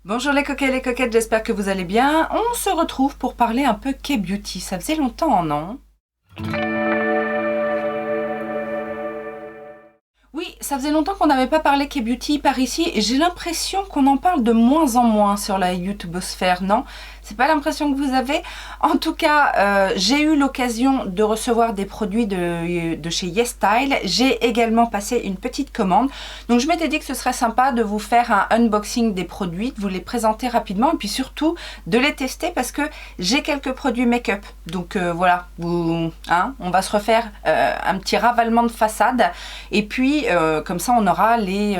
Bonjour les coquets et les coquettes, j'espère que vous allez bien. On se retrouve pour parler un peu K-Beauty. Ça faisait longtemps, non? Oui, ça faisait longtemps qu'on n'avait pas parlé K-Beauty par ici et j'ai l'impression qu'on en parle de moins en moins sur la YouTubosphère, non? C'est pas l'impression que vous avez? En tout cas, j'ai eu l'occasion de recevoir des produits de chez YesStyle. J'ai également passé une petite commande. Donc je m'étais dit que ce serait sympa de vous faire un unboxing des produits, de vous les présenter rapidement et puis surtout de les tester parce que j'ai quelques produits make-up. Donc voilà, on va se refaire un petit ravalement de façade et puis comme ça on aura les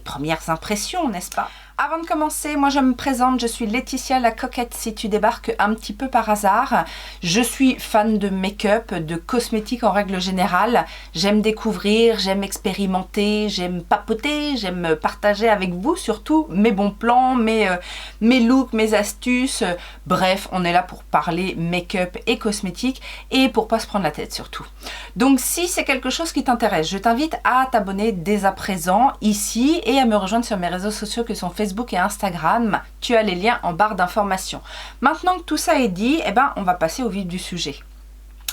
premières impressions, n'est-ce pas? Avant de commencer, moi je me présente, je suis Laetitia la coquette si tu débarques un petit peu par hasard. Je suis fan de make-up, de cosmétiques en règle générale. J'aime découvrir, j'aime expérimenter, j'aime papoter, j'aime partager avec vous surtout mes bons plans, mes looks, mes astuces. Bref, on est là pour parler make-up et cosmétiques et pour pas se prendre la tête surtout. Donc si c'est quelque chose qui t'intéresse, je t'invite à t'abonner dès à présent ici et à me rejoindre sur mes réseaux sociaux que sont Facebook et Instagram. Tu as les liens en barre d'informations. Maintenant que tout ça est dit, on va passer au vif du sujet.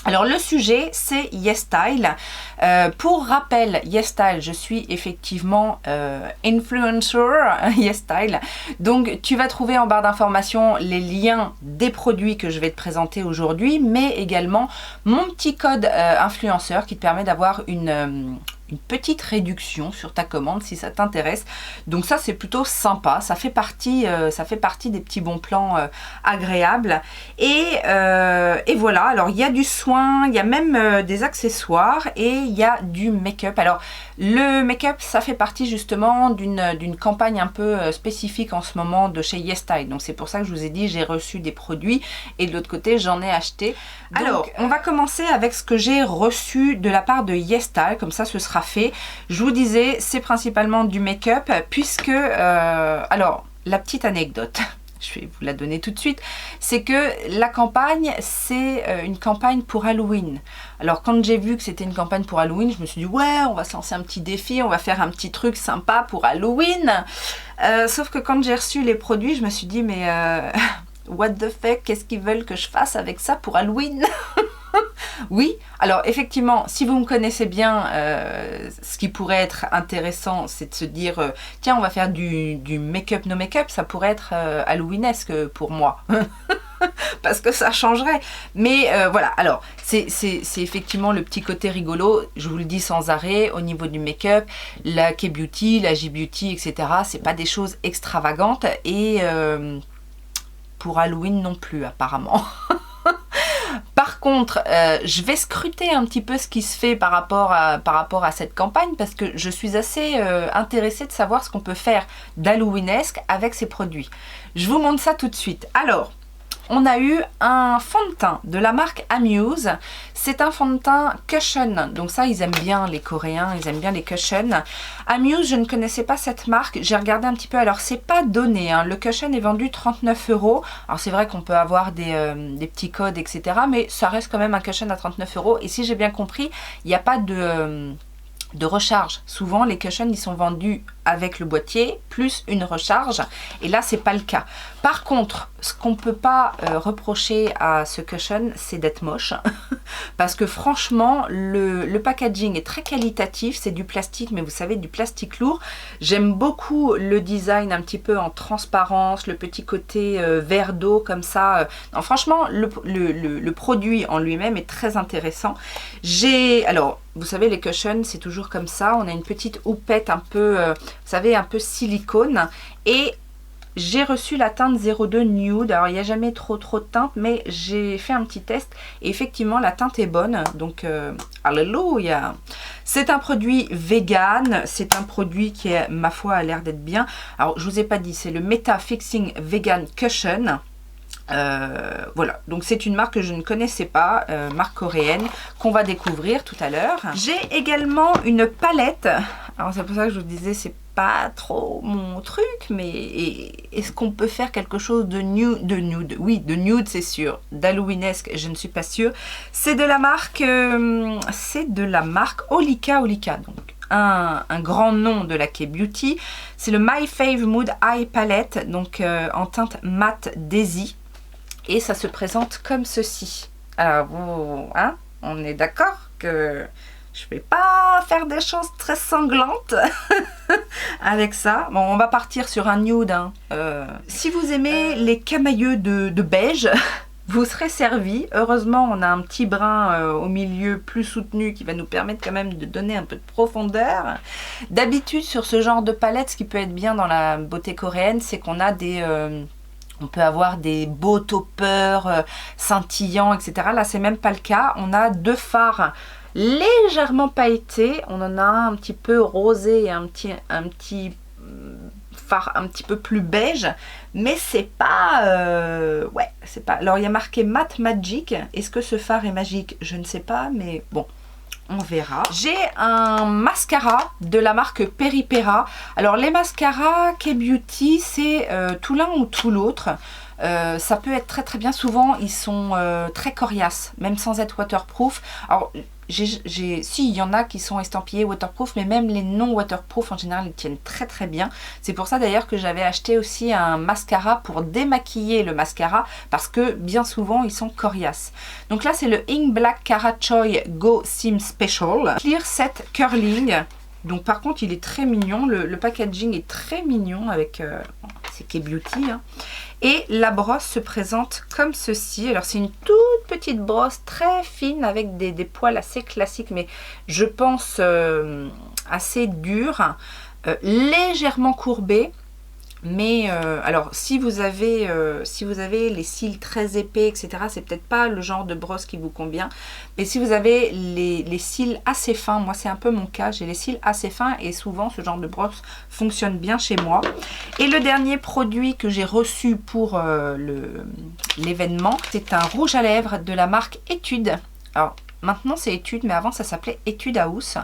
Alors le sujet c'est YesStyle. Pour rappel, YesStyle, je suis effectivement influencer YesStyle. Donc tu vas trouver en barre d'informations les liens des produits que je vais te présenter aujourd'hui, mais également mon petit code influenceur qui te permet d'avoir une petite réduction sur ta commande si ça t'intéresse. Donc ça c'est plutôt sympa, ça fait partie des petits bons plans agréables. Et voilà, alors il y a du soin, il y a même des accessoires et il y a du make-up. Alors le make-up ça fait partie justement d'une campagne un peu spécifique en ce moment de chez YesStyle. Donc c'est pour ça que je vous ai dit j'ai reçu des produits et de l'autre côté j'en ai acheté. Donc, alors on va commencer avec ce que j'ai reçu de la part de YesStyle, comme ça ce sera fait. Je vous disais, c'est principalement du make-up puisque, alors, la petite anecdote, je vais vous la donner tout de suite, c'est que la campagne, c'est une campagne pour Halloween. Alors, quand j'ai vu que c'était une campagne pour Halloween, je me suis dit, ouais, on va se lancer un petit défi, on va faire un petit truc sympa pour Halloween. Sauf que quand j'ai reçu les produits, je me suis dit, mais what the fuck, qu'est-ce qu'ils veulent que je fasse avec ça pour Halloween? Oui, alors effectivement, si vous me connaissez bien, ce qui pourrait être intéressant, c'est de se dire, tiens, on va faire du make-up, no make-up, ça pourrait être halloweenesque pour moi. Parce que ça changerait. Mais voilà, alors, c'est effectivement le petit côté rigolo, je vous le dis sans arrêt, au niveau du make-up, la K-Beauty, la J-Beauty, etc., c'est pas des choses extravagantes et pour Halloween non plus, apparemment. Par contre, je vais scruter un petit peu ce qui se fait par rapport à cette campagne parce que je suis assez intéressée de savoir ce qu'on peut faire d'halloweenesque avec ces produits. Je vous montre ça tout de suite. Alors, on a eu un fond de teint de la marque Amuse. C'est un fond de teint cushion. Donc ça, ils aiment bien les Coréens, ils aiment bien les cushions. Amuse, je ne connaissais pas cette marque. J'ai regardé un petit peu. Alors, c'est pas donné, hein. Le cushion est vendu 39 €. Alors, c'est vrai qu'on peut avoir des petits codes, etc. Mais ça reste quand même un cushion à 39 €. Et si j'ai bien compris, il n'y a pas de recharge. Souvent, les cushions, ils sont vendus avec le boîtier, plus une recharge. Et là, c'est pas le cas. Par contre, ce qu'on peut pas reprocher à ce cushion, c'est d'être moche. Parce que franchement, le packaging est très qualitatif. C'est du plastique, mais vous savez, du plastique lourd. J'aime beaucoup le design un petit peu en transparence, le petit côté verre d'eau comme ça. Non, franchement, le produit en lui-même est très intéressant. Alors, vous savez, les cushions, c'est toujours comme ça. On a une petite houppette un peu, vous savez, un peu silicone. Et j'ai reçu la teinte 02 Nude. Alors, il n'y a jamais trop de teinte, mais j'ai fait un petit test. Et effectivement, la teinte est bonne. Donc, alléluia. C'est un produit vegan. C'est un produit qui, ma foi, a l'air d'être bien. Alors, je vous ai pas dit, c'est le Meta Fixing Vegan Cushion. Voilà, donc c'est une marque que je ne connaissais pas, marque coréenne, qu'on va découvrir tout à l'heure. J'ai également une palette, alors c'est pour ça que je vous disais c'est pas trop mon truc, mais est-ce qu'on peut faire quelque chose de nude? Oui, de nude c'est sûr, d'halloweenesque je ne suis pas sûre. C'est de la marque Olika, donc un grand nom de la K-Beauty. C'est le My Fave Mood Eye Palette, donc en teinte mat Daisy. Et ça se présente comme ceci. Alors, hein, on est d'accord que je ne vais pas faire des choses très sanglantes avec ça. Bon, on va partir sur un nude. Hein. Si vous aimez les camailleux de beige, vous serez servi. Heureusement, on a un petit brin au milieu plus soutenu qui va nous permettre quand même de donner un peu de profondeur. D'habitude, sur ce genre de palette, ce qui peut être bien dans la beauté coréenne, c'est qu'on a des... on peut avoir des beaux toppers scintillants, etc. Là, c'est même pas le cas. On a deux fards légèrement pailletés. On en a un petit peu rosé et un petit fard un petit peu plus beige. Mais c'est pas... ouais, c'est pas... Alors, il y a marqué Matte Magic. Est-ce que ce fard est magique? Je ne sais pas, mais bon... On verra. J'ai un mascara de la marque Peripera. Alors les mascaras K-Beauty, c'est tout l'un ou tout l'autre. Ça peut être très très bien. Souvent ils sont très coriaces, même sans être waterproof. Alors si, il y en a qui sont estampillés waterproof, mais même les non waterproof en général ils tiennent très très bien. C'est pour ça d'ailleurs que j'avais acheté aussi un mascara pour démaquiller le mascara, parce que bien souvent ils sont coriaces. Donc là c'est le Ink Black Cara Choi Go Sim Special Clear Set Curling. Donc par contre il est très mignon, le packaging est très mignon avec c'est K-Beauty hein. Et la brosse se présente comme ceci. Alors c'est une toute petite brosse très fine avec des poils assez classiques, mais je pense assez durs, légèrement courbés. Mais alors si vous avez les cils très épais, etc., c'est peut-être pas le genre de brosse qui vous convient. Mais si vous avez les cils assez fins, moi c'est un peu mon cas, j'ai les cils assez fins et souvent ce genre de brosse fonctionne bien chez moi. Et le dernier produit que j'ai reçu pour l'événement, c'est un rouge à lèvres de la marque Etude. Alors maintenant c'est Etude, mais avant ça s'appelait Etude House.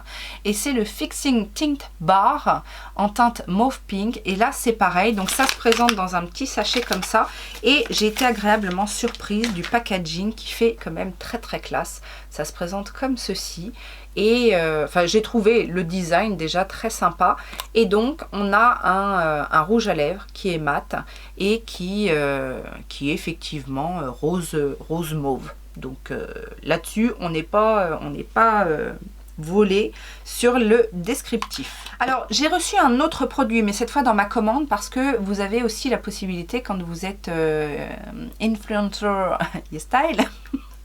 Et c'est le Fixing Tint Bar en teinte mauve pink. Et là c'est pareil, donc ça se présente dans un petit sachet comme ça. Et j'ai été agréablement surprise du packaging qui fait quand même très très classe. Ça se présente comme ceci. Et enfin j'ai trouvé le design déjà très sympa. Et donc on a un rouge à lèvres qui est mat et qui est effectivement rose mauve. Donc là-dessus, on n'est pas volé sur le descriptif. Alors, j'ai reçu un autre produit, mais cette fois dans ma commande, parce que vous avez aussi la possibilité, quand vous êtes influencer style,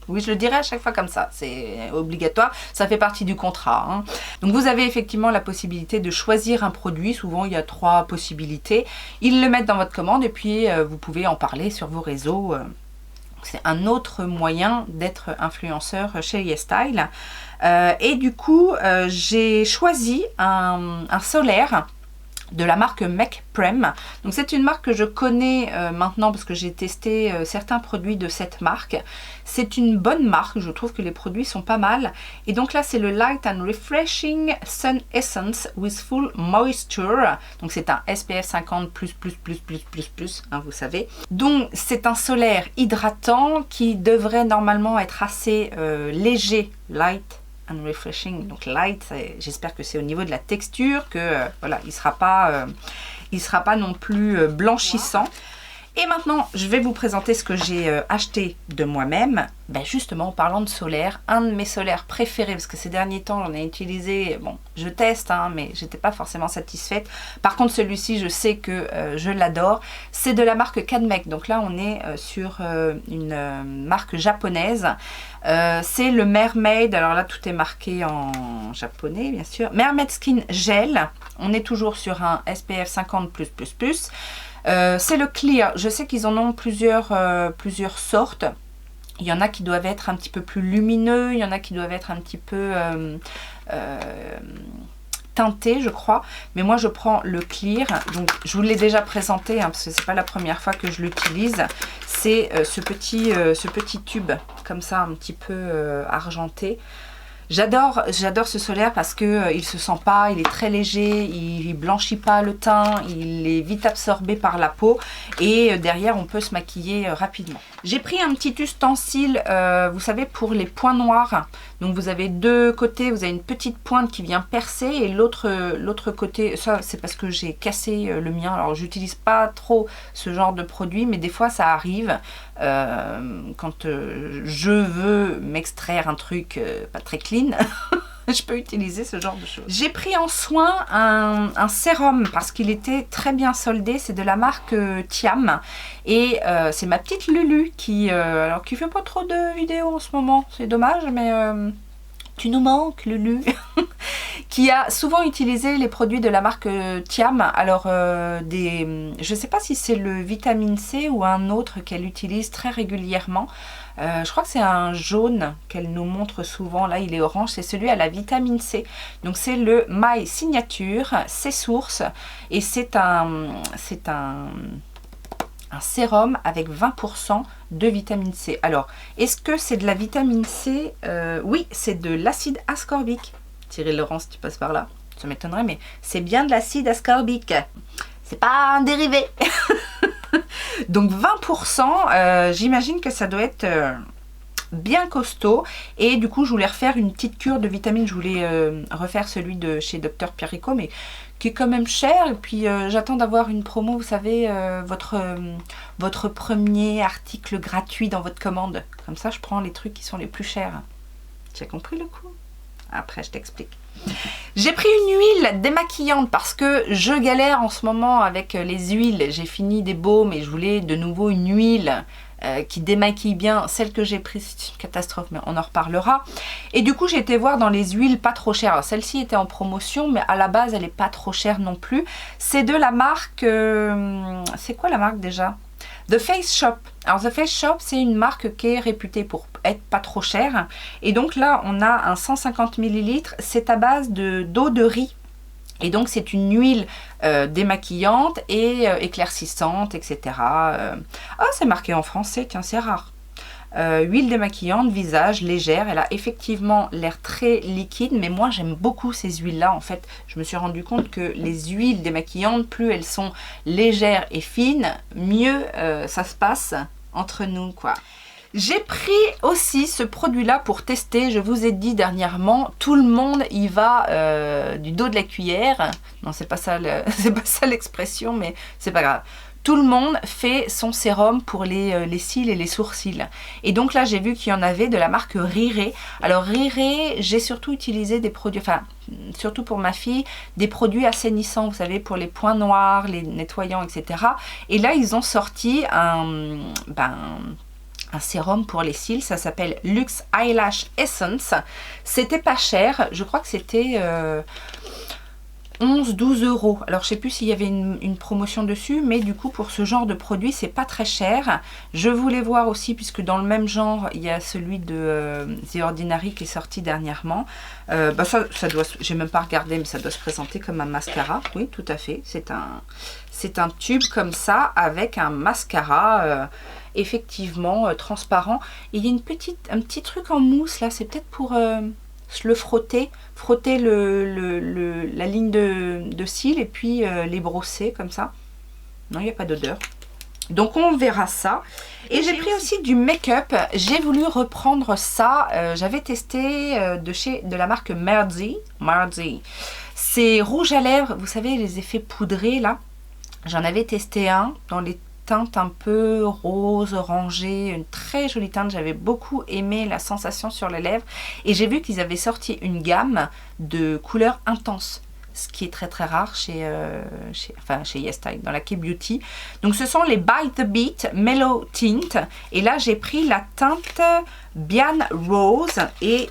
oui, je le dirai à chaque fois comme ça, c'est obligatoire, ça fait partie du contrat. Hein. Donc vous avez effectivement la possibilité de choisir un produit, souvent il y a 3 possibilités. Ils le mettent dans votre commande et puis vous pouvez en parler sur vos réseaux. C'est un autre moyen d'être influenceur chez YesStyle. Et du coup, j'ai choisi un solaire de la marque Make Prem. Donc c'est une marque que je connais maintenant parce que j'ai testé certains produits de cette marque. C'est une bonne marque, je trouve que les produits sont pas mal. Et donc là c'est le Light and Refreshing Sun Essence with Full Moisture. Donc c'est un SPF 50++++++, hein, vous savez. Donc c'est un solaire hydratant qui devrait normalement être assez léger, light and refreshing, donc light, j'espère que c'est au niveau de la texture, que voilà, il sera pas non plus blanchissant. Et maintenant, je vais vous présenter ce que j'ai acheté de moi-même. Ben justement, en parlant de solaire, un de mes solaires préférés, parce que ces derniers temps, j'en ai utilisé, bon, je teste, hein, mais j'étais pas forcément satisfaite. Par contre, celui-ci, je sais que je l'adore. C'est de la marque Cadmec. Donc là, on est sur une marque japonaise. C'est le Mermaid. Alors là, tout est marqué en japonais, bien sûr. Mermaid Skin Gel. On est toujours sur un SPF 50+++. C'est le Clear. Je sais qu'ils en ont plusieurs sortes. Il y en a qui doivent être un petit peu plus lumineux, il y en a qui doivent être un petit peu teintés, je crois. Mais moi, je prends le Clear. Donc, je vous l'ai déjà présenté, hein, parce que c'est pas la première fois que je l'utilise. C'est ce petit tube, comme ça, un petit peu argenté. J'adore ce solaire parce que il se sent pas, il est très léger, il blanchit pas le teint, il est vite absorbé par la peau et derrière on peut se maquiller rapidement. J'ai pris un petit ustensile, vous savez, pour les points noirs. Donc vous avez deux côtés, vous avez une petite pointe qui vient percer et l'autre côté, ça c'est parce que j'ai cassé le mien. Alors j'utilise pas trop ce genre de produit, mais des fois ça arrive quand je veux m'extraire un truc pas très clean. Je peux utiliser ce genre de choses. J'ai pris en soin un sérum parce qu'il était très bien soldé. C'est de la marque Thiam. Et c'est ma petite Lulu qui fait pas trop de vidéos en ce moment. C'est dommage, mais tu nous manques, Lulu. Qui a souvent utilisé les produits de la marque Thiam. Alors, je ne sais pas si c'est le vitamine C ou un autre qu'elle utilise très régulièrement. Je crois que c'est un jaune qu'elle nous montre souvent. Là, il est orange. C'est celui à la vitamine C. Donc, c'est le My Signature, c'est source. Et c'est un sérum avec 20% de vitamine C. Alors, est-ce que c'est de la vitamine C? Oui, c'est de l'acide ascorbique. Thierry Laurent, si tu passes par là, ça m'étonnerait, mais c'est bien de l'acide ascorbique. C'est pas un dérivé. Donc 20%, j'imagine que ça doit être bien costaud. Et du coup, je voulais refaire une petite cure de vitamines. Je voulais refaire celui de chez Dr Pierrico, mais qui est quand même cher. Et puis, j'attends d'avoir une promo, vous savez, votre premier article gratuit dans votre commande. Comme ça, je prends les trucs qui sont les plus chers. Tu as compris le coup? Après, je t'explique. J'ai pris une huile démaquillante parce que je galère en ce moment avec les huiles. J'ai fini des baumes et je voulais de nouveau une huile qui démaquille bien. Celle que j'ai prise, c'est une catastrophe, mais on en reparlera. Et du coup, j'ai été voir dans les huiles pas trop chères. Celle-ci était en promotion, mais à la base, elle n'est pas trop chère non plus. C'est de la marque... c'est quoi la marque déjà? The Face Shop. Alors The Face Shop, c'est une marque qui est réputée pour être pas trop chère. Et donc là, on a un 150 ml. C'est à base d'eau de riz. Et donc c'est une huile démaquillante et éclaircissante, etc. Ah, c'est marqué en français, tiens, c'est rare. Huile démaquillante, visage, légère. Elle a effectivement l'air très liquide, mais moi j'aime beaucoup ces huiles-là. En fait, je me suis rendu compte que les huiles démaquillantes, plus elles sont légères et fines, mieux ça se passe entre nous, quoi. J'ai pris aussi ce produit-là pour tester. Je vous ai dit dernièrement, tout le monde y va du dos de la cuillère. Non, c'est pas ça l'expression, mais c'est pas grave. Tout le monde fait son sérum pour les cils et les sourcils. Et donc là, j'ai vu qu'il y en avait de la marque Riré. Alors Riré, j'ai surtout utilisé des produits, enfin, surtout pour ma fille, des produits assainissants, vous savez, pour les points noirs, les nettoyants, etc. Et là, ils ont sorti un sérum pour les cils, ça s'appelle Luxe Eyelash Essence. C'était pas cher, je crois que c'était 11-12 €. Alors je sais plus s'il y avait une promotion dessus, mais du coup pour ce genre de produit c'est pas très cher. Je voulais voir aussi, puisque dans le même genre il y a celui de The Ordinary qui est sorti dernièrement. Ça doit, j'ai même pas regardé, mais ça doit se présenter comme un mascara. Oui, tout à fait, c'est un tube comme ça avec un mascara effectivement transparent. Et il y a un petit truc en mousse là, c'est peut-être pour le frotter la ligne de cils et puis les brosser comme ça. Non, il n'y a pas d'odeur. Donc on verra ça. Et j'ai pris aussi du make-up. J'ai voulu reprendre ça. J'avais testé de la marque Marzi. C'est rouge à lèvres. Vous savez, les effets poudrés là. J'en avais testé un dans les teintes un peu rose, orangé, une très jolie teinte. J'avais beaucoup aimé la sensation sur les lèvres. Et j'ai vu qu'ils avaient sorti une gamme de couleurs intenses, ce qui est très très rare chez YesStyle, dans la K-Beauty. Donc ce sont les By The Beat Mellow Tint. Et là j'ai pris la teinte Bian Rose et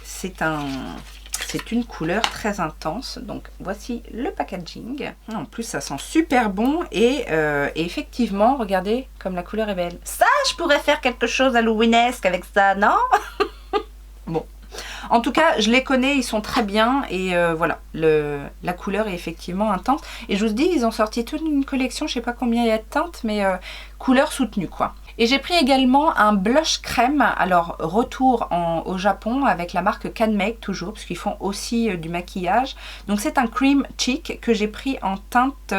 c'est une couleur très intense. Donc voici le packaging. En plus ça sent super bon et effectivement regardez comme la couleur est belle. Ça, je pourrais faire quelque chose halloweenesque avec ça, non? Bon, En tout cas, je les connais, ils sont très bien. Et voilà, la couleur est effectivement intense. Et je vous dis, ils ont sorti toute une collection, je sais pas combien il y a de teintes, mais couleur soutenue quoi. Et j'ai pris également un blush crème, alors retour au Japon avec la marque CanMake toujours, parce qu'ils font aussi du maquillage. Donc c'est un cream cheek que j'ai pris en teinte,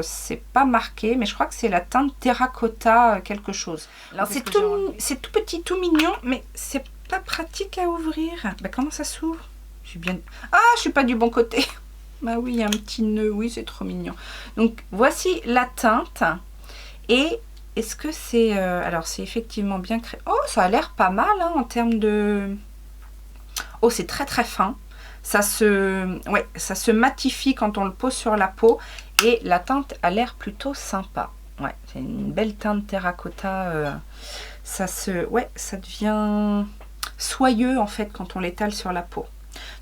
c'est pas marqué, mais je crois que c'est la teinte terracotta quelque chose. Alors c'est tout petit, tout mignon, mais c'est pas pratique à ouvrir. Bah, comment ça s'ouvre? Je suis bien... Ah, je suis pas du bon côté. Bah oui, il y a un petit nœud, oui c'est trop mignon. Donc voici la teinte et... Est-ce que c'est... alors, c'est effectivement bien créé. Oh, ça a l'air pas mal hein, en termes de... Oh, c'est très très fin. Ça se matifie quand on le pose sur la peau. Et la teinte a l'air plutôt sympa. Ouais, c'est une belle teinte terracotta. Ça devient soyeux en fait quand on l'étale sur la peau.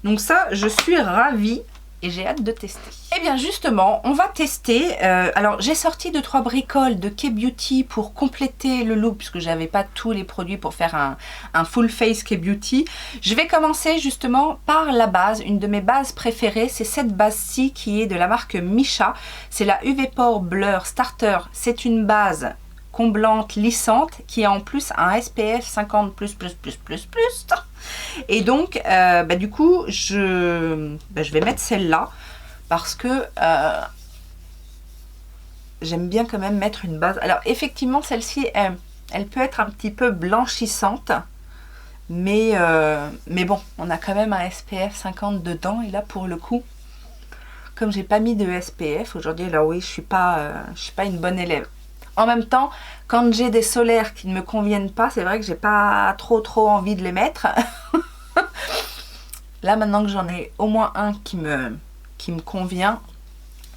Donc ça, je suis ravie. Et j'ai hâte de tester. Et bien justement, on va tester. Alors j'ai sorti 2-3 bricoles de K-Beauty pour compléter le look, puisque j'avais pas tous les produits pour faire un full face K-Beauty. Je vais commencer justement par la base, une de mes bases préférées. C'est cette base-ci qui est de la marque Missha. C'est la UV Pore Blur Starter. C'est une base comblante, lissante, qui a en plus un SPF 50+++++. Et donc, du coup, je vais mettre celle-là parce que j'aime bien quand même mettre une base. Alors, effectivement, celle-ci, elle peut être un petit peu blanchissante, mais bon, on a quand même un SPF 50 dedans. Et là, pour le coup, comme j'ai pas mis de SPF aujourd'hui, alors oui, je suis pas une bonne élève. En même temps, quand j'ai des solaires qui ne me conviennent pas, c'est vrai que j'ai pas trop envie de les mettre. Là, maintenant que j'en ai au moins un qui me convient,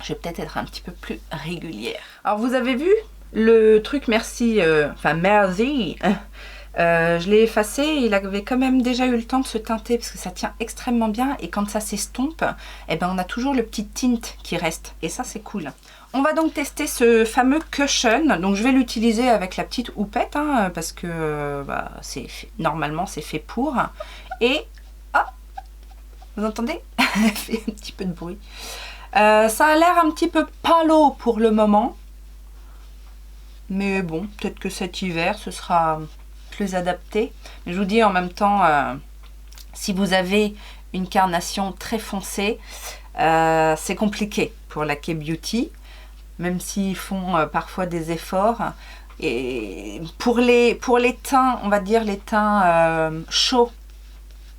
je vais peut-être être un petit peu plus régulière. Alors, vous avez vu le truc merci, je l'ai effacé, il avait quand même déjà eu le temps de se teinter parce que ça tient extrêmement bien et quand ça s'estompe, eh ben, on a toujours le petit tint qui reste et ça c'est cool. On va donc tester ce fameux cushion, donc je vais l'utiliser avec la petite houppette hein, parce que normalement c'est fait pour. Et vous entendez? Elle fait un petit peu de bruit. Ça a l'air un petit peu palo pour le moment, mais bon, peut-être que cet hiver ce sera plus adapté. Mais je vous dis en même temps, si vous avez une carnation très foncée, c'est compliqué pour la K-Beauty, même s'ils font parfois des efforts. Et pour les teints, on va dire les teints chauds,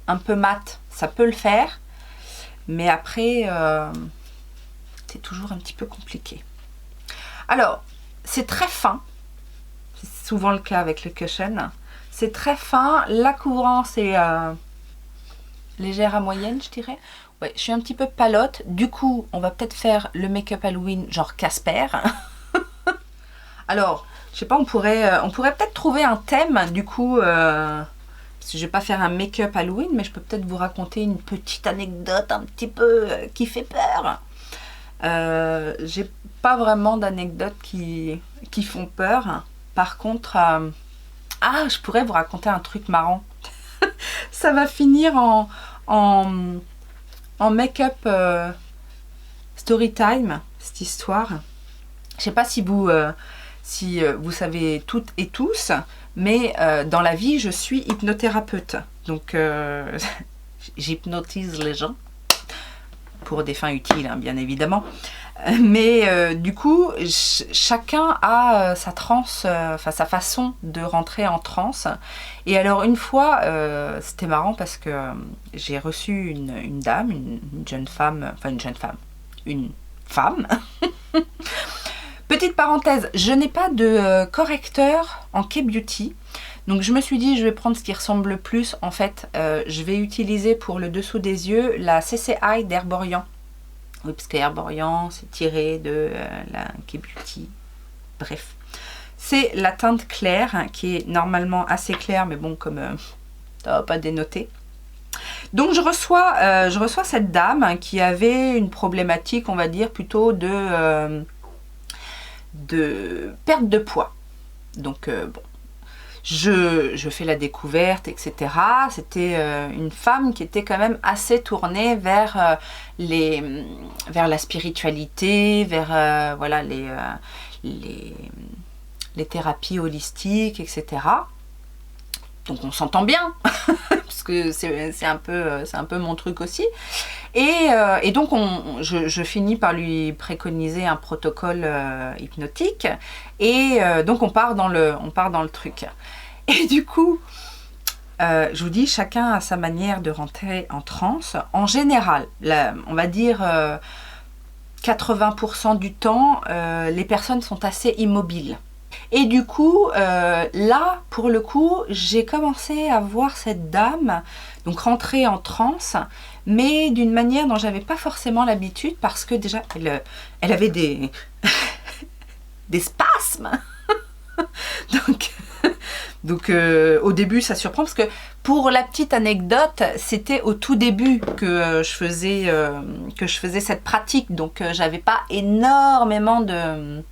un peu mat, ça peut le faire, mais après c'est toujours un petit peu compliqué. Alors c'est très fin, c'est souvent le cas avec le cushion, c'est très fin, la couvrance est légère à moyenne je dirais. Ouais, je suis un petit peu palote, du coup on va peut-être faire le make-up Halloween genre Casper. Alors je sais pas, on pourrait peut-être trouver un thème du coup. Je vais pas faire un make-up Halloween, mais je peux peut-être vous raconter une petite anecdote un petit peu qui fait peur. J'ai pas vraiment d'anecdotes qui font peur. Par contre, je pourrais vous raconter un truc marrant. Ça va finir en make-up story time, cette histoire. Je sais pas si vous savez toutes et tous, mais dans la vie, je suis hypnothérapeute. Donc, j'hypnotise les gens pour des fins utiles, hein, bien évidemment. Mais du coup, chacun a sa transe, sa façon de rentrer en transe. Et alors, une fois, c'était marrant parce que j'ai reçu une dame, une jeune femme, une femme. Petite parenthèse, je n'ai pas de correcteur en K-Beauty, donc je me suis dit je vais prendre ce qui ressemble le plus. En fait, je vais utiliser pour le dessous des yeux la CCI d'Herborian. Oui, parce que Herborian, c'est tiré de la K-Beauty. Bref, c'est la teinte claire, hein, qui est normalement assez claire, mais bon, comme ça va pas dénoter. Donc je reçois cette dame hein, qui avait une problématique, on va dire, plutôt de perte de poids. Donc bon, je fais la découverte, etc. C'était une femme qui était quand même assez tournée vers, vers la spiritualité, vers voilà, les thérapies holistiques, etc. Donc on s'entend bien, parce que c'est un peu mon truc aussi. Et donc je finis par lui préconiser un protocole hypnotique, et donc on part dans le truc. Et du coup, je vous dis, chacun a sa manière de rentrer en transe. En général, on va dire 80% du temps, les personnes sont assez immobiles. Et du coup, là, pour le coup, j'ai commencé à voir cette dame donc rentrer en transe, mais d'une manière dont j'avais pas forcément l'habitude, parce que déjà, elle avait des, des spasmes. Donc au début, ça surprend, parce que pour la petite anecdote, c'était au tout début que je faisais cette pratique, donc j'avais pas énormément de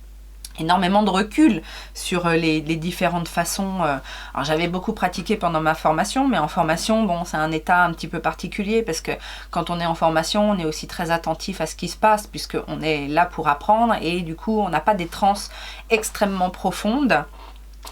recul sur les différentes façons. Alors j'avais beaucoup pratiqué pendant ma formation, mais en formation, bon, c'est un état un petit peu particulier, parce que quand on est en formation, on est aussi très attentif à ce qui se passe, puisqu'on est là pour apprendre, et du coup, on n'a pas des transes extrêmement profondes.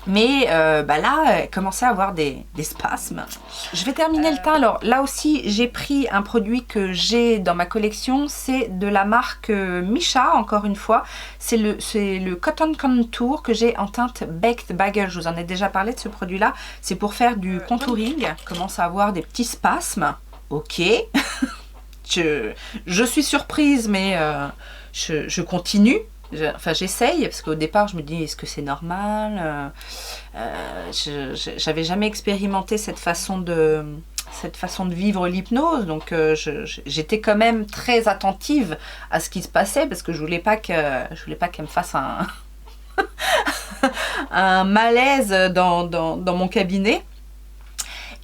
Mais là, elle commençait à avoir des spasmes. Je vais terminer le teint. Alors là aussi, j'ai pris un produit que j'ai dans ma collection. C'est de la marque Missha, encore une fois. C'est le Cotton Contour que j'ai en teinte Baked Bagel. Je vous en ai déjà parlé de ce produit-là. C'est pour faire du contouring. Je commence à avoir des petits spasmes. Ok. je suis surprise, mais je continue. Enfin, j'essaye, parce qu'au départ je me dis, est-ce que c'est normal? J'avais jamais expérimenté cette façon de vivre l'hypnose, donc j'étais quand même très attentive à ce qui se passait, parce que je voulais pas qu'elle me fasse un malaise dans mon cabinet.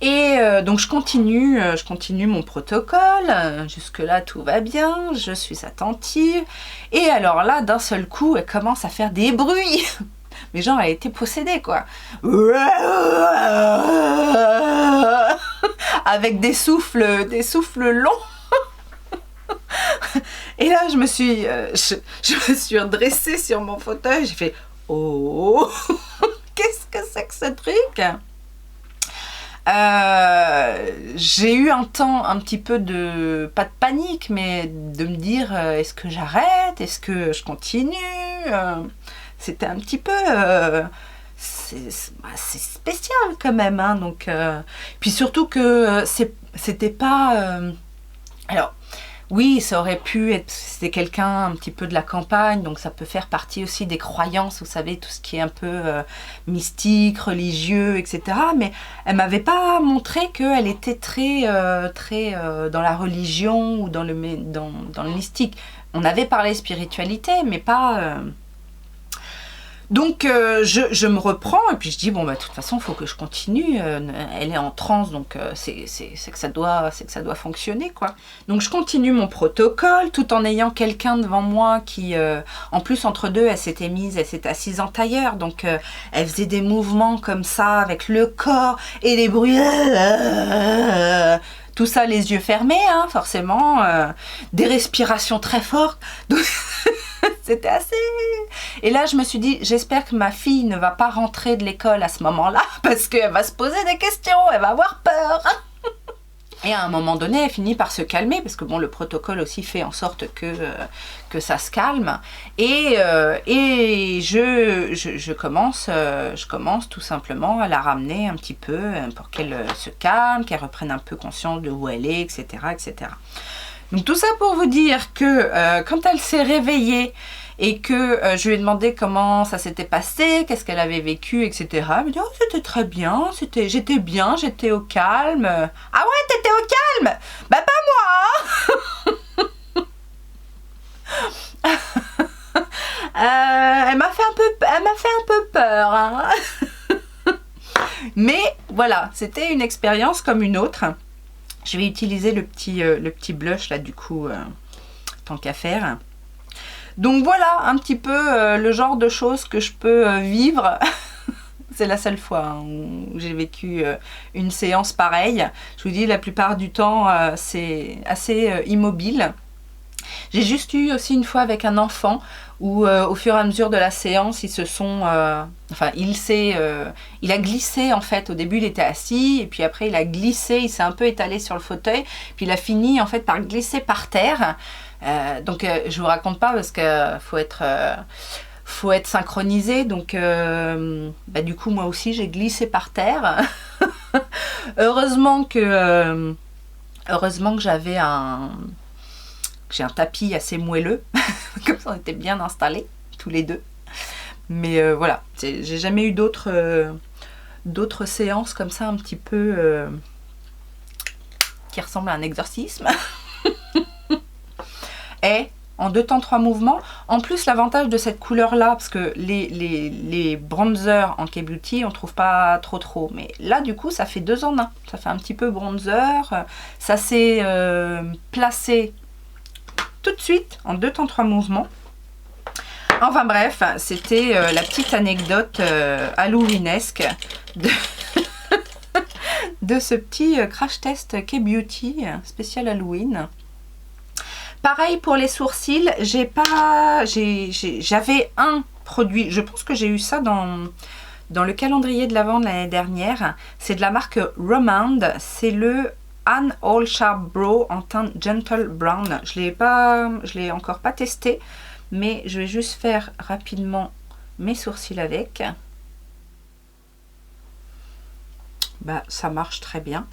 Et donc je continue mon protocole, jusque-là tout va bien, je suis attentive. Et alors là, d'un seul coup, elle commence à faire des bruits. Mais genre, elle était possédée, quoi. Avec des souffles longs. Et là, je me suis redressée sur mon fauteuil, j'ai fait « Oh, qu'est-ce que c'est que ce truc ?» j'ai eu un temps un petit peu de, pas de panique, mais de me dire est-ce que j'arrête, est-ce que je continue, c'était un petit peu c'est spécial quand même, hein, donc puis surtout que c'était pas alors oui, ça aurait pu être, c'était quelqu'un un petit peu de la campagne, donc ça peut faire partie aussi des croyances, vous savez, tout ce qui est un peu mystique, religieux, etc. Mais elle m'avait pas montré qu'elle était très dans la religion ou dans le mystique. On avait parlé spiritualité, mais pas... Donc je me reprends, et puis je dis bon bah de toute façon il faut que je continue, elle est en transe, donc c'est que ça doit fonctionner, quoi. Donc je continue mon protocole tout en ayant quelqu'un devant moi qui en plus entre deux elle s'était assise en tailleur, donc elle faisait des mouvements comme ça avec le corps et des bruits, tout ça les yeux fermés, hein, forcément, des respirations très fortes. Donc c'était assez... Et là, je me suis dit, j'espère que ma fille ne va pas rentrer de l'école à ce moment-là, parce qu'elle va se poser des questions, elle va avoir peur. Et à un moment donné, elle finit par se calmer, parce que bon, le protocole aussi fait en sorte que ça se calme. Et je commence tout simplement à la ramener un petit peu pour qu'elle se calme, qu'elle reprenne un peu conscience de où elle est, etc., etc. Donc tout ça pour vous dire que quand elle s'est réveillée et que je lui ai demandé comment ça s'était passé, qu'est-ce qu'elle avait vécu, etc. Elle me dit « Oh, c'était très bien, j'étais bien, j'étais au calme. » Ah ouais, t'étais au calme? Bah pas moi. Elle m'a fait un peu peur, hein. Mais voilà, c'était une expérience comme une autre. Je vais utiliser le petit blush là, du coup, tant qu'à faire. Donc voilà un petit peu le genre de choses que je peux vivre C'est la seule fois hein, où j'ai vécu une séance pareille. Je vous dis, la plupart du temps, c'est assez immobile. J'ai juste eu aussi une fois avec un enfant où au fur et à mesure de la séance, ils se sont... enfin, il a glissé en fait. Au début, il était assis et puis après, il a glissé, il s'est un peu étalé sur le fauteuil. Puis il a fini en fait par glisser par terre. Donc, je vous raconte pas parce que faut être synchronisé. Donc, du coup, moi aussi, j'ai glissé par terre. Heureusement que j'ai un tapis assez moelleux, comme ça on était bien installés, tous les deux. Mais voilà, j'ai jamais eu d'autres séances comme ça un petit peu qui ressemblent à un exorcisme. Et en 2 temps 3 mouvements. En plus, l'avantage de cette couleur-là, parce que les bronzers en K-Beauty, on ne trouve pas trop. Mais là, du coup, ça fait 2 en 1. Ça fait un petit peu bronzer. Ça s'est placé tout de suite en 2 temps 3 mouvements. Enfin bref, c'était la petite anecdote halloweenesque de ce petit crash test K-Beauty spécial Halloween. Pareil pour les sourcils, j'avais un produit, je pense que j'ai eu ça dans le calendrier de l'Avent de l'année dernière. C'est de la marque Romand, c'est le Anne All Sharp Brow en teinte Gentle Brown. Je l'ai encore pas testé, mais je vais juste faire rapidement mes sourcils avec. Bah, ça marche très bien.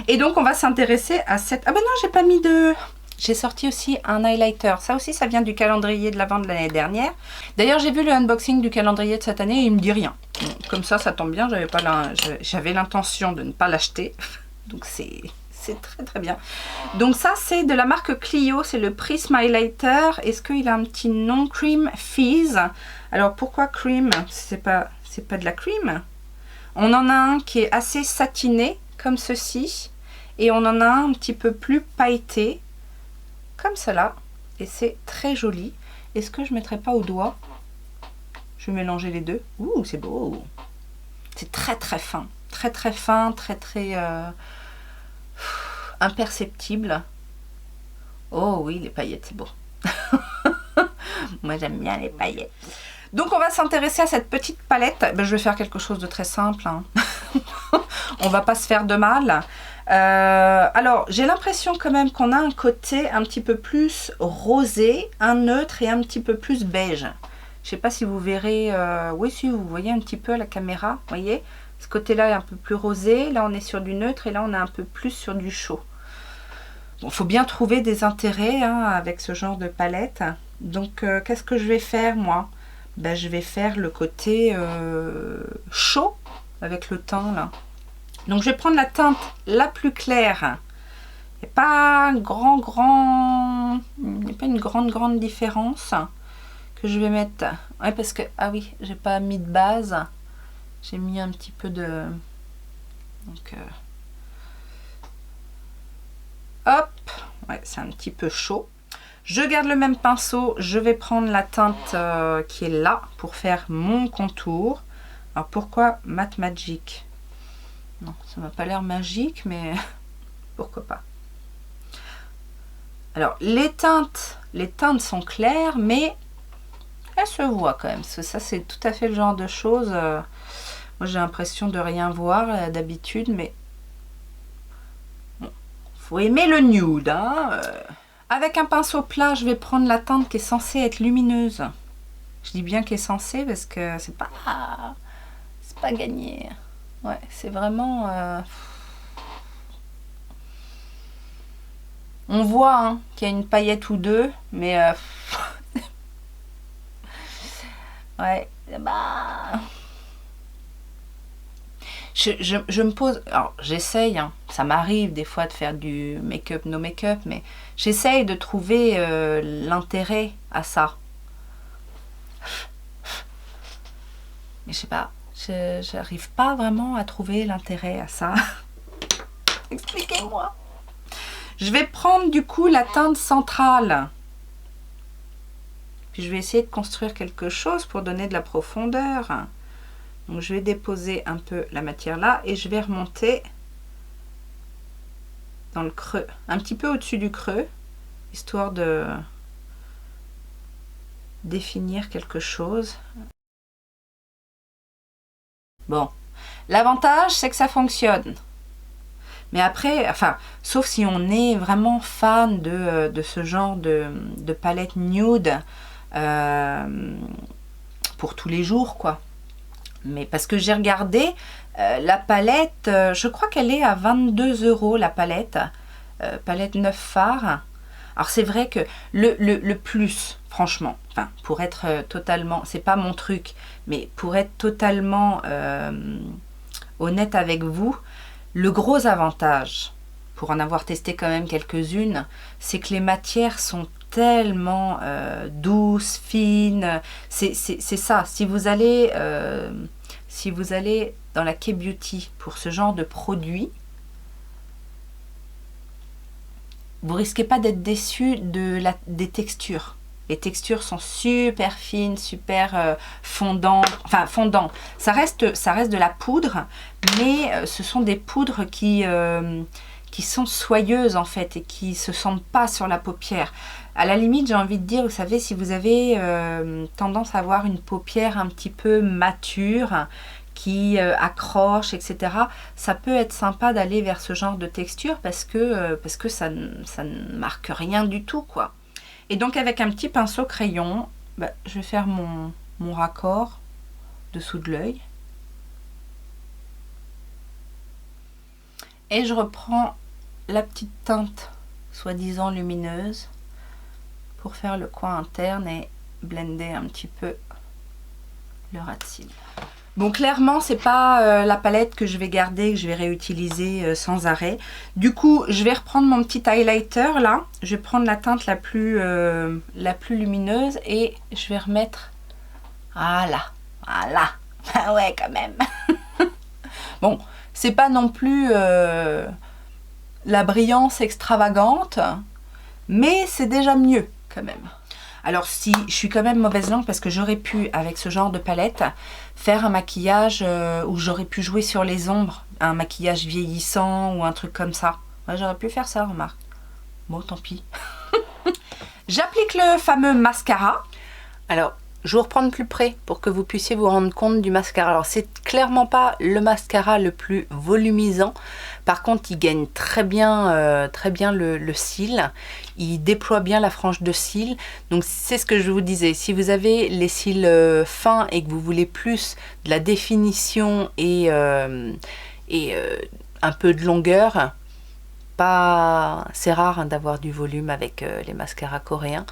Et donc, on va s'intéresser à cette... Ah ben non, j'ai pas mis de... J'ai sorti aussi un highlighter. Ça aussi, ça vient du calendrier de l'Avent de l'année dernière. D'ailleurs, j'ai vu le unboxing du calendrier de cette année et il me dit rien. Comme ça tombe bien. J'avais l'intention de ne pas l'acheter. Donc, c'est très très bien. Donc, ça, c'est de la marque Clio. C'est le Prism Highlighter. Est-ce qu'il a un petit nom? Cream Fizz. Alors, pourquoi cream? C'est pas de la cream. On en a un qui est assez satiné, comme ceci. Et on en a un petit peu plus pailleté, comme cela. Et c'est très joli. Est-ce que je ne mettrai pas au doigt? Je vais mélanger les deux. Ouh, c'est beau. C'est très très fin. Très très fin, très très imperceptible. Oh oui, les paillettes, c'est beau. Moi, j'aime bien les paillettes. Donc, on va s'intéresser à cette petite palette. Ben, je vais faire quelque chose de très simple. Hein. On va pas se faire de mal. Alors, j'ai l'impression quand même qu'on a un côté un petit peu plus rosé, un neutre et un petit peu plus beige. Je sais pas si vous verrez... oui, si vous voyez un petit peu à la caméra. Vous voyez, ce côté-là est un peu plus rosé. Là, on est sur du neutre et là, on est un peu plus sur du chaud. Bon, faut bien trouver des intérêts hein, avec ce genre de palette. Donc, qu'est-ce que je vais faire, moi? Ben, je vais faire le côté chaud avec le teint, là. Donc, je vais prendre la teinte la plus claire. Il n'y a pas il n'y a pas une grande différence que je vais mettre. Ouais, parce que, ah oui, j'ai pas mis de base. J'ai mis un petit peu de... Donc, hop, ouais, c'est un petit peu chaud. Je garde le même pinceau, je vais prendre la teinte qui est là pour faire mon contour. Alors pourquoi Matte Magic? Non, ça m'a pas l'air magique, mais pourquoi pas. Alors les teintes sont claires, mais elles se voient quand même. Parce que ça, c'est tout à fait le genre de choses. Moi, j'ai l'impression de rien voir d'habitude, mais bon, faut aimer le nude, hein. Avec un pinceau plat, je vais prendre la teinte qui est censée être lumineuse. Je dis bien qu'elle est censée parce que c'est pas gagné. Ouais, c'est vraiment... On voit hein, qu'il y a une paillette ou deux, mais... ouais, bah... Je me pose, alors j'essaye, hein, ça m'arrive des fois de faire du make-up, no make-up, mais j'essaye de trouver l'intérêt à ça. Mais je sais pas, j'arrive pas vraiment à trouver l'intérêt à ça. Expliquez-moi. Je vais prendre du coup la teinte centrale. Puis je vais essayer de construire quelque chose pour donner de la profondeur. Donc je vais déposer un peu la matière là et je vais remonter dans le creux, un petit peu au-dessus du creux, histoire de définir quelque chose. Bon, l'avantage c'est que ça fonctionne. Mais après, enfin, sauf si on est vraiment fan de ce genre de palette nude pour tous les jours, quoi. Mais parce que j'ai regardé, la palette, je crois qu'elle est à 22 € la palette, palette 9 fards. Alors c'est vrai que le plus, franchement, enfin, pour être totalement, c'est pas mon truc, mais pour être totalement honnête avec vous, le gros avantage, pour en avoir testé quand même quelques-unes, c'est que les matières sont tellement douces, fines. C'est ça. Si vous allez dans la K-Beauty pour ce genre de produit, vous risquez pas d'être déçu des textures. Les textures sont super fines, super fondantes. Enfin, fondantes. Ça reste de la poudre, mais ce sont des poudres qui sont soyeuses en fait et qui se sentent pas sur la paupière. À la limite, j'ai envie de dire, vous savez, si vous avez tendance à avoir une paupière un petit peu mature, qui accroche, etc., ça peut être sympa d'aller vers ce genre de texture parce que ça ne marque rien du tout, quoi. Et donc avec un petit pinceau crayon, je vais faire mon raccord dessous de l'œil. Et je reprends la petite teinte soi-disant lumineuse pour faire le coin interne et blender un petit peu le ras de cils. Bon, clairement, c'est pas la palette que je vais garder, que je vais réutiliser sans arrêt. Du coup, je vais reprendre mon petit highlighter là. Je vais prendre la teinte la plus lumineuse et je vais remettre... Voilà, voilà. Ah ouais, quand même. Bon, c'est pas non plus la brillance extravagante, mais c'est déjà mieux quand même. Alors si, je suis quand même mauvaise langue parce que j'aurais pu, avec ce genre de palette, faire un maquillage où j'aurais pu jouer sur les ombres, un maquillage vieillissant ou un truc comme ça. Ouais, j'aurais pu faire ça, remarque. Bon, tant pis. J'applique le fameux mascara. Alors, je vais vous reprendre plus près pour que vous puissiez vous rendre compte du mascara. Alors, c'est clairement pas le mascara le plus volumisant. Par contre, il gagne très bien le cil. Il déploie bien la frange de cils. Donc, c'est ce que je vous disais. Si vous avez les cils fins et que vous voulez plus de la définition et un peu de longueur, c'est rare d'avoir du volume avec les mascaras coréens.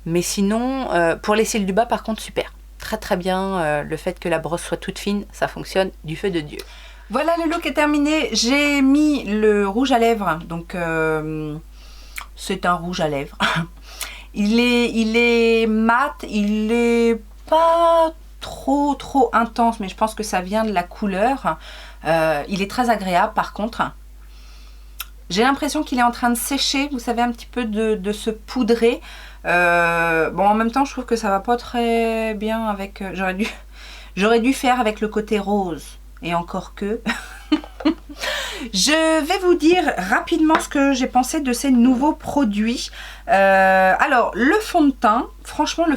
Mais sinon, pour les cils du bas, par contre, super. Très très bien. Le fait que la brosse soit toute fine, ça fonctionne du feu de Dieu. Voilà, le look est terminé. J'ai mis le rouge à lèvres. Donc, c'est un rouge à lèvres. Il est mat. Il est pas trop intense. Mais je pense que ça vient de la couleur. Il est très agréable par contre. J'ai l'impression qu'il est en train de sécher. Vous savez, un petit peu de se poudrer. Bon, en même temps, je trouve que ça va pas très bien avec... J'aurais dû faire avec le côté rose. Et encore que... Je vais vous dire rapidement ce que j'ai pensé de ces nouveaux produits. Alors, le fond de teint, franchement, le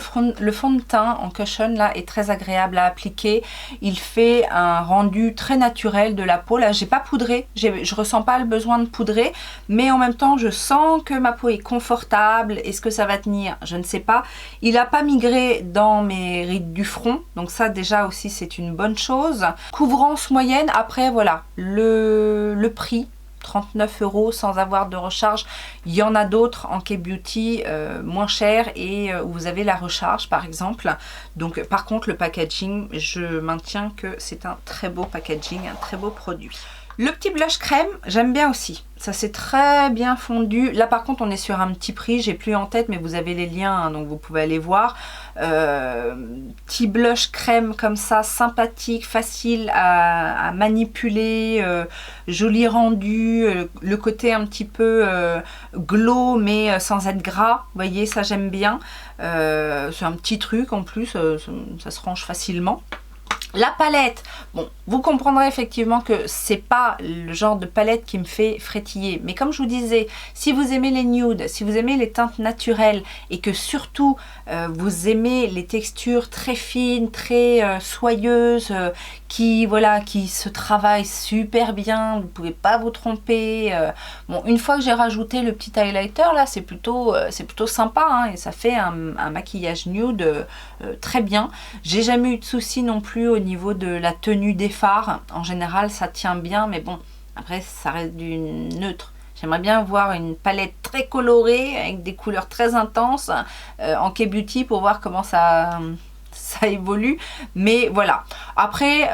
fond de teint en cushion là est très agréable à appliquer. Il fait un rendu très naturel de la peau. Là, j'ai pas poudré, je ressens pas le besoin de poudrer, mais en même temps, je sens que ma peau est confortable. Est-ce que ça va tenir? Je ne sais pas. Il n'a pas migré dans mes rides du front, donc ça déjà aussi c'est une bonne chose. Couvrance moyenne. Après, voilà, le prix. 39 € sans avoir de recharge. Il y en a d'autres en K-Beauty moins chers et où vous avez la recharge par exemple. Donc par contre le packaging, je maintiens que c'est un très beau packaging, un très beau produit. Le petit blush crème, j'aime bien aussi. Ça c'est très bien fondu. Là par contre on est sur un petit prix, j'ai plus en tête mais vous avez les liens hein, donc vous pouvez aller voir. Petit blush crème comme ça, sympathique, facile à manipuler, joli rendu, le côté un petit peu glow mais sans être gras. Vous voyez, ça j'aime bien. C'est un petit truc en plus, ça se range facilement. La palette, bon, vous comprendrez effectivement que c'est pas le genre de palette qui me fait frétiller. Mais comme je vous disais, si vous aimez les nudes, si vous aimez les teintes naturelles et que surtout vous aimez les textures très fines, très soyeuses, qui se travaillent super bien, vous ne pouvez pas vous tromper. Bon, une fois que j'ai rajouté le petit highlighter là, c'est plutôt sympa, hein, et ça fait un maquillage nude très bien. J'ai jamais eu de soucis non plus au niveau de la tenue des fards. En général, ça tient bien, mais bon, après, ça reste du neutre. J'aimerais bien voir une palette très colorée, avec des couleurs très intenses, en K-Beauty, pour voir comment ça évolue. Mais voilà. Après,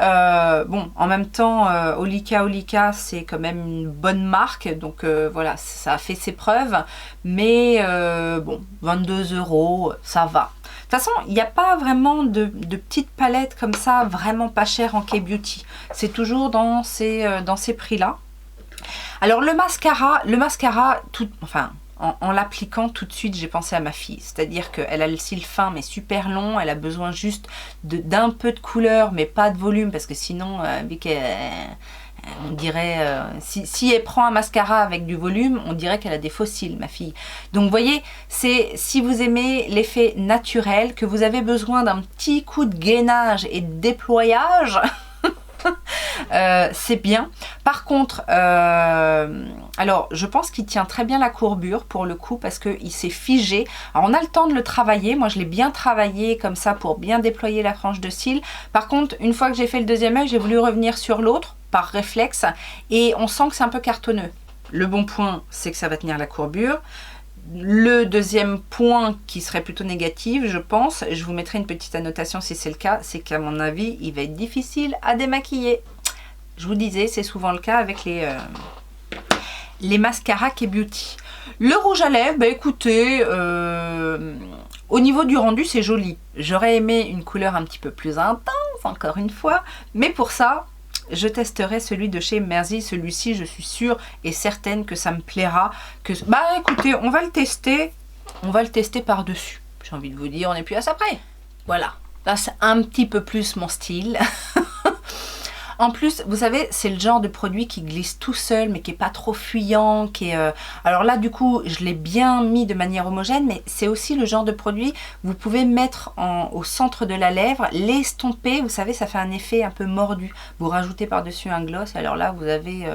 bon, en même temps, Olika, c'est quand même une bonne marque. Donc voilà, ça a fait ses preuves. Mais bon, 22 €, ça va. De toute façon, il n'y a pas vraiment de petites palettes comme ça, vraiment pas chères en K-Beauty. C'est toujours dans ces prix-là. Alors le mascara, en l'appliquant tout de suite, j'ai pensé à ma fille. C'est-à-dire qu'elle a le cil fin mais super long, elle a besoin juste d'un peu de couleur mais pas de volume, parce que sinon, vu on dirait, si elle prend un mascara avec du volume, on dirait qu'elle a des faux cils, ma fille. Donc vous voyez, si vous aimez l'effet naturel, que vous avez besoin d'un petit coup de gainage et de déployage, c'est bien. Par contre, alors je pense qu'il tient très bien la courbure pour le coup, parce qu'il s'est figé. Alors on a le temps de le travailler. Moi je l'ai bien travaillé comme ça pour bien déployer la frange de cils. Par contre, une fois que j'ai fait le deuxième œil, j'ai voulu revenir sur l'autre par réflexe, et on sent que c'est un peu cartonneux. Le bon point, c'est que ça va tenir la courbure. Le deuxième point qui serait plutôt négatif, je pense, je vous mettrai une petite annotation si c'est le cas, c'est qu'à mon avis, il va être difficile à démaquiller. Je vous disais, c'est souvent le cas avec les mascaras K-Beauty. Le rouge à lèvres, bah écoutez, au niveau du rendu, c'est joli. J'aurais aimé une couleur un petit peu plus intense, encore une fois, mais pour ça, je testerai celui de chez Merci. Celui-ci, je suis sûre et certaine que ça me plaira. Bah écoutez, on va le tester. On va le tester par-dessus. J'ai envie de vous dire, on n'est plus à ça près. Voilà. Là, c'est un petit peu plus mon style. En plus, vous savez, c'est le genre de produit qui glisse tout seul, mais qui n'est pas trop fuyant. Alors là, du coup, je l'ai bien mis de manière homogène, mais c'est aussi le genre de produit, vous pouvez mettre au centre de la lèvre, l'estomper. Vous savez, ça fait un effet un peu mordu. Vous rajoutez par-dessus un gloss, alors là, vous avez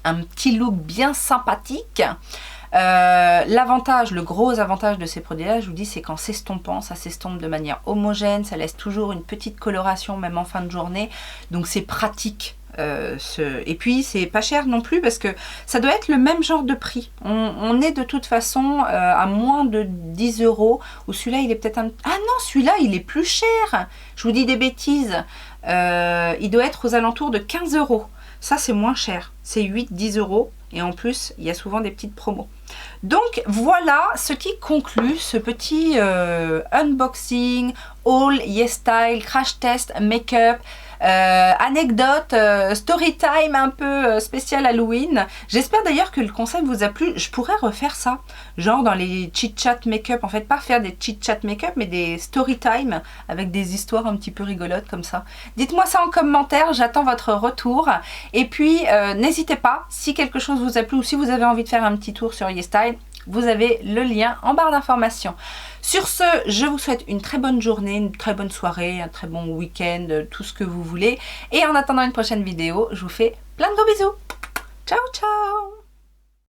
un petit look bien sympathique. L'avantage, le gros avantage de ces produits-là, je vous dis, c'est qu'en s'estompant, ça s'estompe de manière homogène, ça laisse toujours une petite coloration, même en fin de journée, donc c'est pratique. Et puis c'est pas cher non plus, parce que ça doit être le même genre de prix. On est de toute façon à moins de 10 €, ou celui-là il est peut-être un... Ah non, celui-là il est plus cher, je vous dis des bêtises. Il doit être aux alentours de 15 €. Ça c'est moins cher, c'est 8-10 €, et en plus il y a souvent des petites promos. Donc voilà ce qui conclut ce petit unboxing, haul, YesStyle, crash test, make-up, anecdote, story time un peu spécial Halloween. J'espère d'ailleurs que le concept vous a plu. Je pourrais refaire ça, genre dans les chit-chat make-up, en fait pas faire des chit-chat make-up mais des story time avec des histoires un petit peu rigolotes comme ça. Dites-moi ça en commentaire, j'attends votre retour. Et puis n'hésitez pas, si quelque chose vous a plu ou si vous avez envie de faire un petit tour sur YesStyle, vous avez le lien en barre d'informations. Sur ce, je vous souhaite une très bonne journée, une très bonne soirée, un très bon week-end, tout ce que vous voulez. Et en attendant une prochaine vidéo, je vous fais plein de gros bisous. Ciao, ciao!